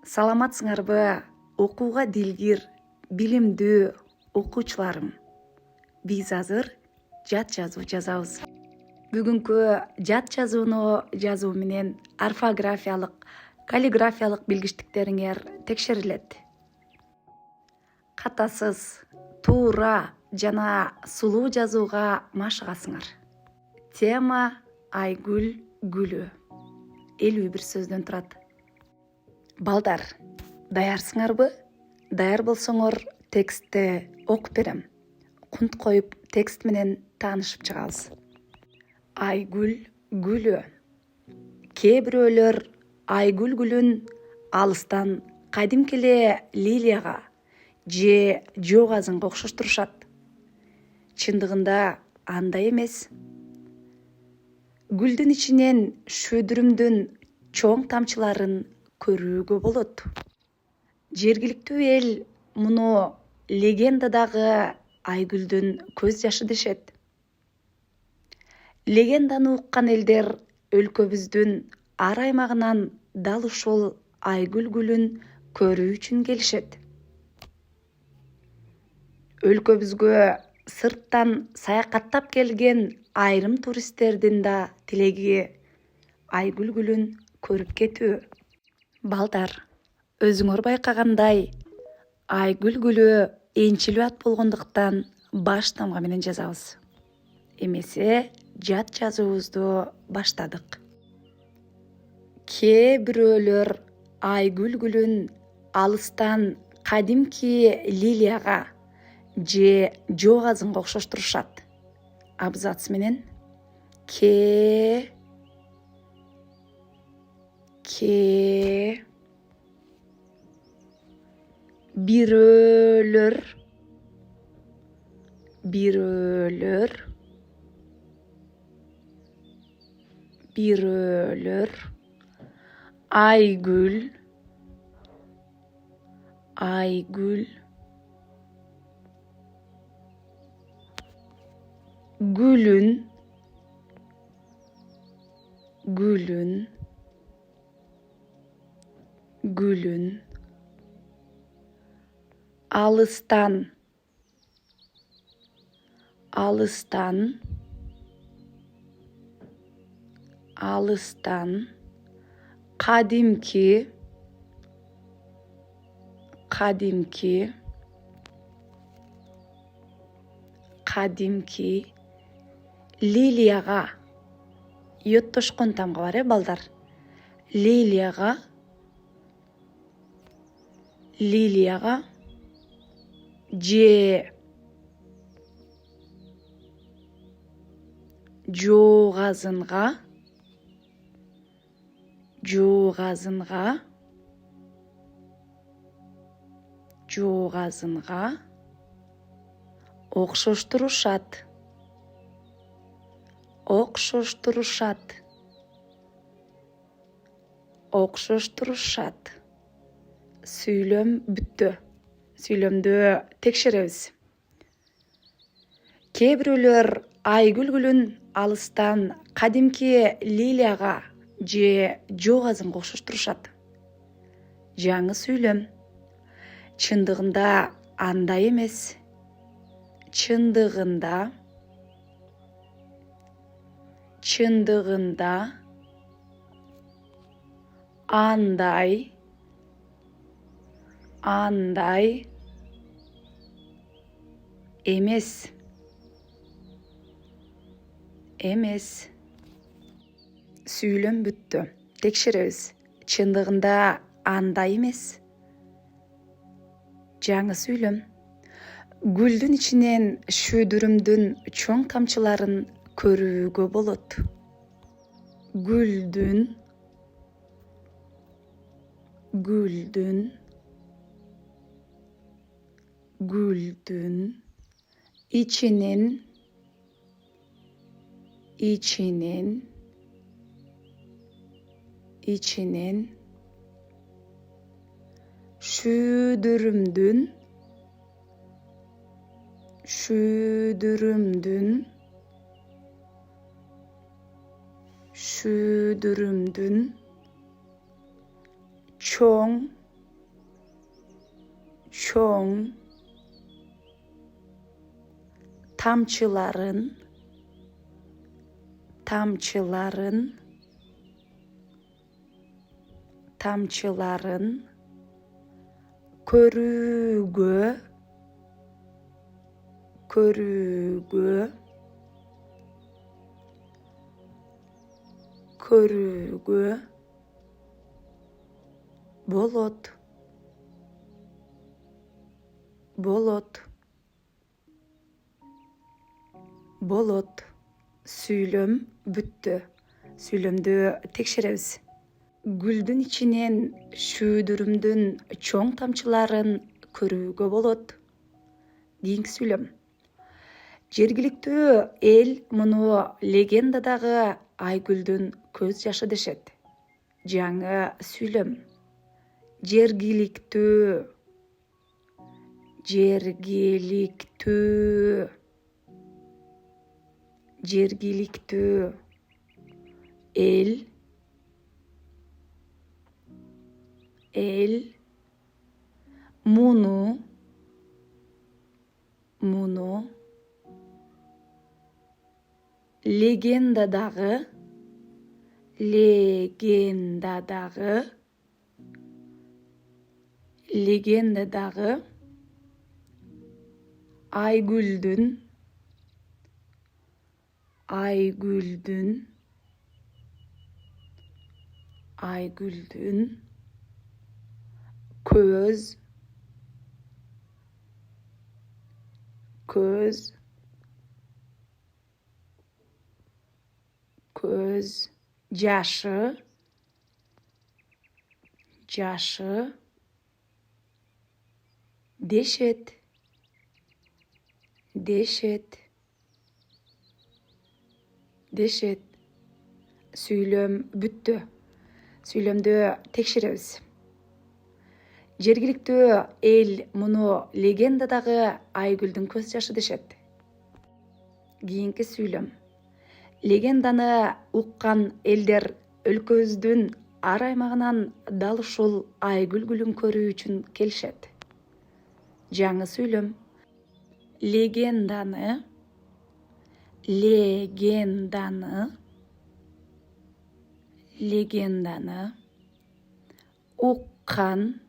Саламатсыңарбы? Окууга дилгир, билимдүү окуучуларым. Биз азыр жат жазуу жазабыз. Бүгүнкү жат жазууну жазуу менен орфографиялык, каллиграфиялык билгичтиктериңер текшерилет. Катасыз, туура жана сулуу жазууга машыгасыңар. Тема Айгүл гүлү. 51 сөздөн турат. Балдар, даярсыңарбы? Даяр болсоңор текстти окуп берем. Кунт коюп текст менен таанышып чыгабыз. Айгүл гүлү. Кээ бирөөлөр Айгүл гүлүн алыстан кадимки эле лилияга же жок азынга окшоштурушат. Чындыгында андай эмес. Гүлдүн ичинен шөдүрүмдүн чоң тамчыларын көрүүгө болот. Жергиликтүү эл муну легендадагы Айгүлдүн көз жашы дешет. Легенданы уккан элдер өлкөбүздүн ар аймагынан дал ушул Айгүл гүлүн көрүү үчүн келишет. Өлкөбүзгө сырттан саякаттап келген айрым туристтердин да тилеги Айгүл гүлүн көрүп кетүү. Балдар, өзүңөр байкагандай, Айгүл гүлү энчилүү ат болгондуктан баш тамга менен жазабыз. Эмесе жат жазуубузду баштадык. Кээ бирөөлөр Айгүл гүлүн алыстан кадимки лилияга же жок азынга окшоштурушат. Абзац менен кээ бирөөлөр Айгүл гүлүн алыстан кадимки лилияга, йоттошкон тамга бар балдар. Лилияга же жок азынга окшоштурушат. Сүйлөм бүттү. Сүйлөмдү текшеребиз. Кээ бирөөлөр Айгүл гүлүн алыстан кадимки лилияга же жок азынга окшоштурушат. Жаңы сүйлөм. Чындыгында андай эмес. Чындыгында андай эмес. Сүйлөм бүттү. Текшеребиз. Чындыгында андай эмес. Жаңы сүйлөм. Гүлдүн ичинен шөдүрүмдүн чоң тамчыларын көрүүгө болот. Гүлдүн ичинен шөдүрүмдүн чоң çoң, тамчыларын, тамчыларын, тамчыларын, көрүүгө, көрүүгө, көрүүгө, болот, болот, болот. Сүйлөм бүттү. Сүйлөмдү текшеребиз. Гүлдүн ичинен шүүдүрүмдүн чоң тамчыларын көрүүгө болот. Кийинки сүйлөм. Жергиликтүү эл муну легендадагы Айгүлдүн көз жашы дешет. Жаңы сүйлөм. Жергиликтүү, жергиликтүү, жергиликтүү эл, эл, муну, муну, легендадагы, легендадагы, легендадагы Айгүлдүн, Айгүлдүн, Айгүлдүн көз, көз, көз жашы, жашы дешет, дешет, дешет. Сүйлөм бүттү. Сүйлөмдү текшеребиз. Жергиликтүү эл муну легендадагы Айгүлдүн көз жашы дешет. Кийинки сүйлөм. Легенданы уккан элдер өлкөбүздүн ар аймагынан дал ушул Айгүл гүлүн көрүү үчүн келишет. Жаңы сүйлөм. Легенданы, легенданы, легенданы уккан,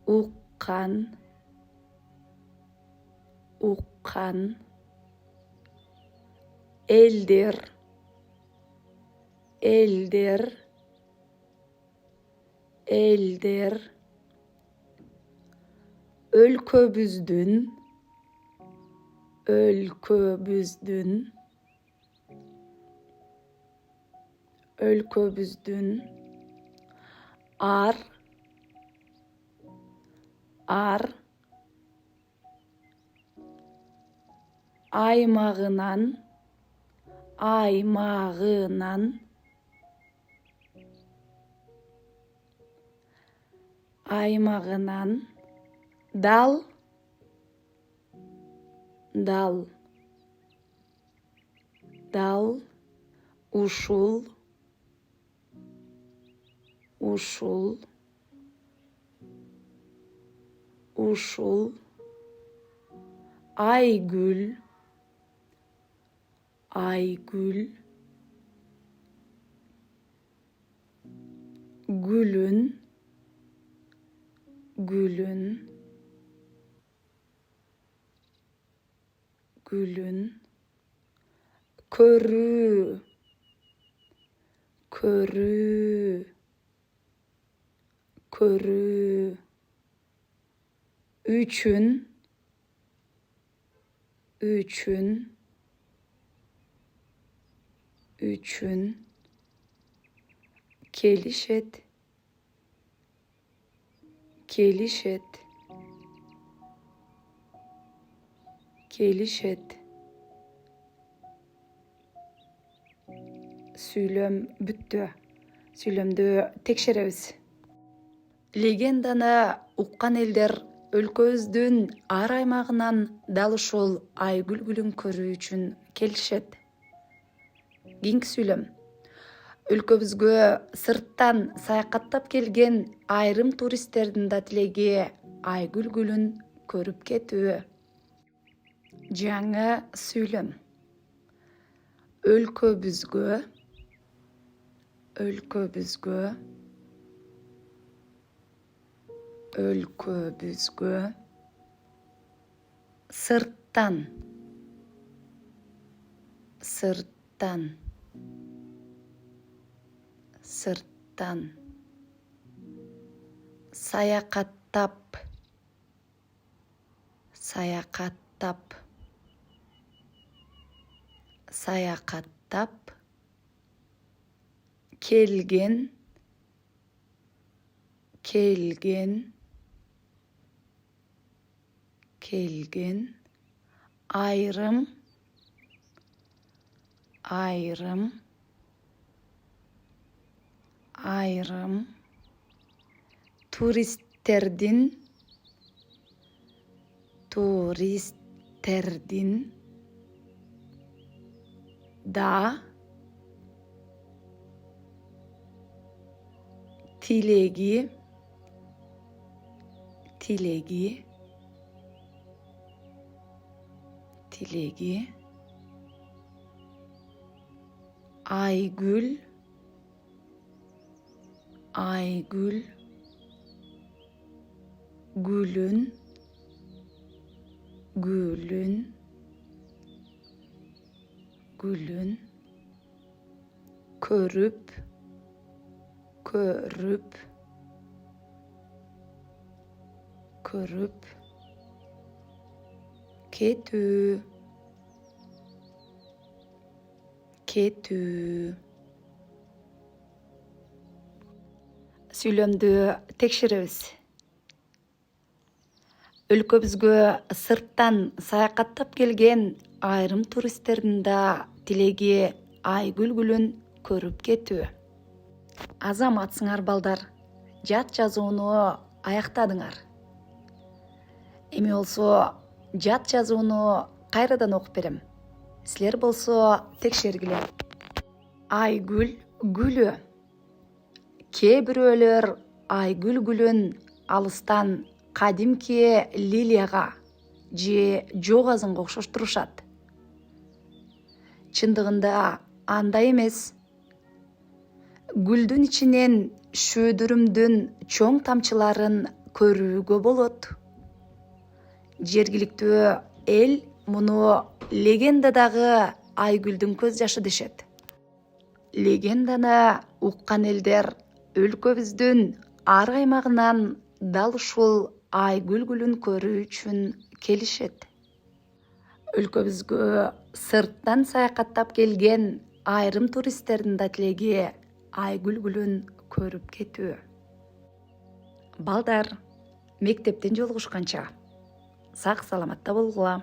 уккан, уккан элдер, элдер, элдер өлкөбүздүн, өлкөбүздүн, өлкөбүздүн ар, ар аймагынан, аймагынан, аймагынан дал, дал, дал ушул, ушул, ушул Айгүл, Айгүл гүлүн, гүлүн, гүлүн көрүү, көрүү, көрүү үчүн, үчүн, үчүн келишет, келишет, келишет. Сүйлөм бүттү. Сүйлөмдү текшеребиз. Легенданы уккан элдер өлкөбүздүн ар аймагынан дал ушул Айгүл гүлүн көрүү үчүн келишет. Кийинки сүйлөм. Өлкөбүзгө сырттан саякаттап келген айрым туристтердин да тилеги Айгүл гүлүн көрүп кетүү. Жаңы сүйлөм. Өлкөбүзгө сырттан саякаттап келген айрым туристтердин да тилеги Айгүл гүлүн көрүп кетүү. Сүйлөмдү текшеребиз. Өлкөбүзгө сырттан саякаттап келген айрым туристтердин да тилеги Айгүл гүлүн көрүп кетүү. Азаматсыңар балдар, жат жазууну аяктадыңар. Эми болсо жат жазууну кайрадан окуп берем. Силер болсо текшергиле. Айгүл гүлү. Кээ бирөөлөр Айгүл гүлүн алыстан кадимки лилияга же жок азанга окшоштурушат. Чындыгында андай эмес. Гүлдүн ичинен шөөдүрүмдүн чоң тамчыларын көрүүгө болот. Жергиликтүү эл муну легендадагы Айгүлдүн көз жашы дешет. Легенданы уккан элдер өлкөбүздүн ар аймагынан дал ушул Айгүл гүлүн көрүү үчүн келишет. Өлкөбүзгө сырттан саякаттап келген айрым туристтердин да тилеги Айгүл гүлүн көрүп кетүү. Балдар, мектептен жолугушканча сак саламатта болгула.